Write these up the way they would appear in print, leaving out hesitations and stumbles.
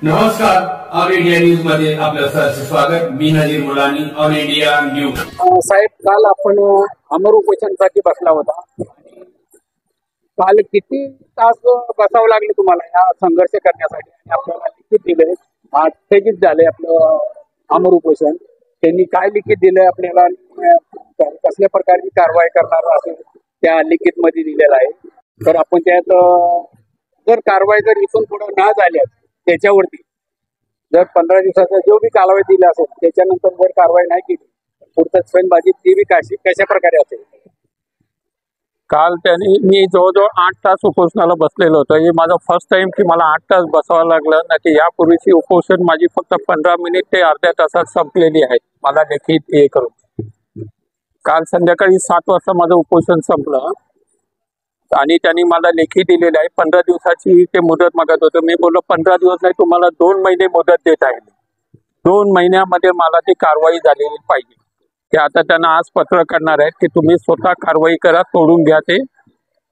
नमस्कार, all India news मध्ये आपलं सहर्ष स्वागत. मी नजीर मुलानी, ऑल इंडिया न्यूज. साहेब, काल आपण अमर उपोषणासाठी बसला होता. काल किती तास बसावं लागले तुम्हाला या संघर्ष करण्यासाठी आणि आपल्याला लिखित दिले? आज स्थगित झाले आपलं अमर उपोषण. त्यांनी काय लिखित दिलंय आपल्याला, कसल्या प्रकारची कारवाई करणार असेल त्या लिखित मध्ये दिलेलं आहे. तर आपण त्यात जर कारवाई जर इथून पुढे न झाल्यास त्याच्यावरती जर 15 दिवसाचा जो भी कालावधी दिला असेल त्याच्यानंतर जर कारवाई नाही केली पुढचं स्वयंबाजी ती बी कशा प्रकारे असेल? काल त्यांनी मी जवळजवळ 8 तास उपोषणाला बसलेलो होतो. हे माझं फर्स्ट टाइम की मला 8 तास बसावं लागलं. ना की यापूर्वीची उपोषण माझी फक्त 15 मिनिट ते अर्ध्या तासात संपलेली आहे. मला लिखित हे करून काल संध्याकाळी 7 वाजता माझं उपोषण संपलं आणि त्यांनी मला लेखी दिलेलं आहे. 15 दिवसाची ते मुदत मागत होतं. मी बोललो 15 दिवस नाही, तुम्हाला 2 महिने मुदत देत आहे. 2 महिन्यामध्ये मला ती कारवाई झालेली पाहिजे. ते आता त्यांना आज पत्र करणार आहेत की तुम्ही स्वतः कारवाई करा, तोडून घ्या ते,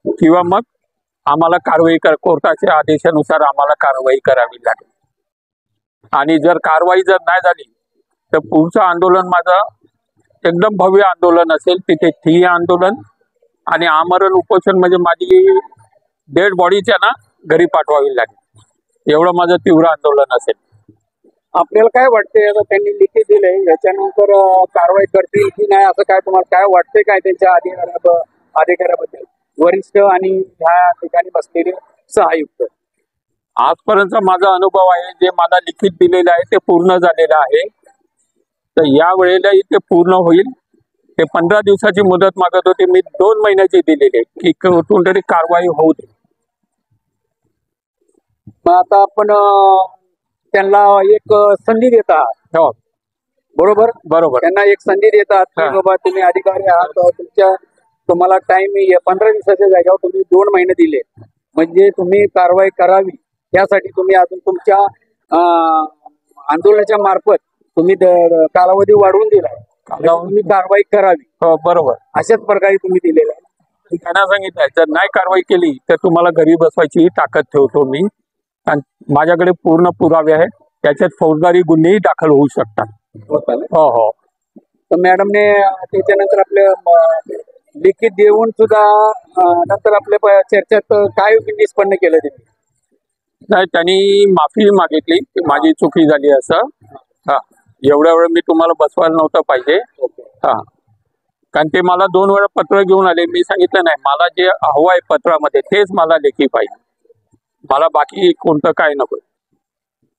किंवा मग आम्हाला कारवाई करा, कोर्टाच्या आदेशानुसार आम्हाला कारवाई करावी लागेल. आणि जर कारवाई जर नाही झाली तर पुढचं आंदोलन माझं एकदम भव्य आंदोलन असेल. तिथे ठिय्या आंदोलन आणि आमरण उपोषण, म्हणजे माझी डेड बॉडीच्या ना घरी पाठवावी लागेल, एवढं माझं तीव्र आंदोलन असेल. आपल्याला काय वाटतंय, आता त्यांनी लिखित दिलंय याच्यानंतर कारवाई करतील की नाही, असं काय तुम्हाला काय वाटतंय? काय त्यांच्या अधिकाऱ्याबद्दल वरिष्ठ आणि ह्या ठिकाणी बसलेले सहायुक्त? आजपर्यंत माझा अनुभव आहे, जे मला लिखित दिलेलं आहे ते पूर्ण झालेलं आहे. तर या वेळेलाही ते पूर्ण होईल. ते 15 दिवसाची मुदत मागत होते, मी 2 महिन्याची दिलेली आहे की कुठून तरी कारवाई होऊ दे. मग आता आपण त्यांना एक संधी देत आहात. हो, बरोबर बरोबर. त्यांना एक संधी देतात की बाबा तुम्ही अधिकारी आहात, तुम्हाला टाइम 15 दिवसाच्या जागेवर तुम्ही 2 महिने दिले, म्हणजे तुम्ही कारवाई करावी यासाठी तुम्ही अजून तुमच्या आंदोलनाच्या मार्फत तुम्ही कालावधी वाढवून दिलाय, तुम्ही कारवाई करावी. हो, बरोबर. अशाच प्रकारे तुम्ही दिलेला आहे. त्यांना सांगितलंय जर नाही कारवाई केली तर तुम्हाला घरी बसवायची ताकद ठेवतो मी, आणि माझ्याकडे पूर्ण पुरावे आहेत. त्याच्यात फौजदारी गुन्हेही दाखल होऊ शकतात. हो हो. तर मॅडमने त्याच्यानंतर आपले लिखित देऊन सुद्धा नंतर आपल्या चर्चेत काय निष्पन्न केलं त्यांनी? नाही, त्यांनी माफी मागितली की माझी चुकी झाली असं. हा, एवढ्या वेळ मी तुम्हाला बसवायला नव्हतं पाहिजे. हा, कारण ते मला 2 वेळा पत्र घेऊन आले. मी सांगितलं नाही, मला जे हवं आहे पत्रामध्ये तेच मला लेखी पाहिजे, मला बाकी कोणतं काय नको.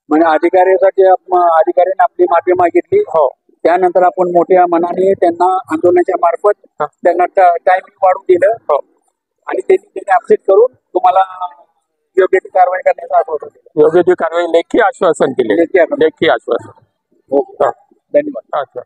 म्हणजे अधिकाऱ्याने आपली माफी मागितली. हो, त्यानंतर आपण मोठ्या मनाने त्यांना आंदोलनाच्या मार्फत त्यांना टायमिंग वाढून दिलं. हो, आणि त्यांनी ऍक्सेप्ट करून तुम्हाला योग्य ती कारवाई करण्याचा आश्वासन दिलं. योग्य ती कारवाई लेखी आश्वासन दिले. लेखी आश्वासन. धन्यवाद. अच्छा.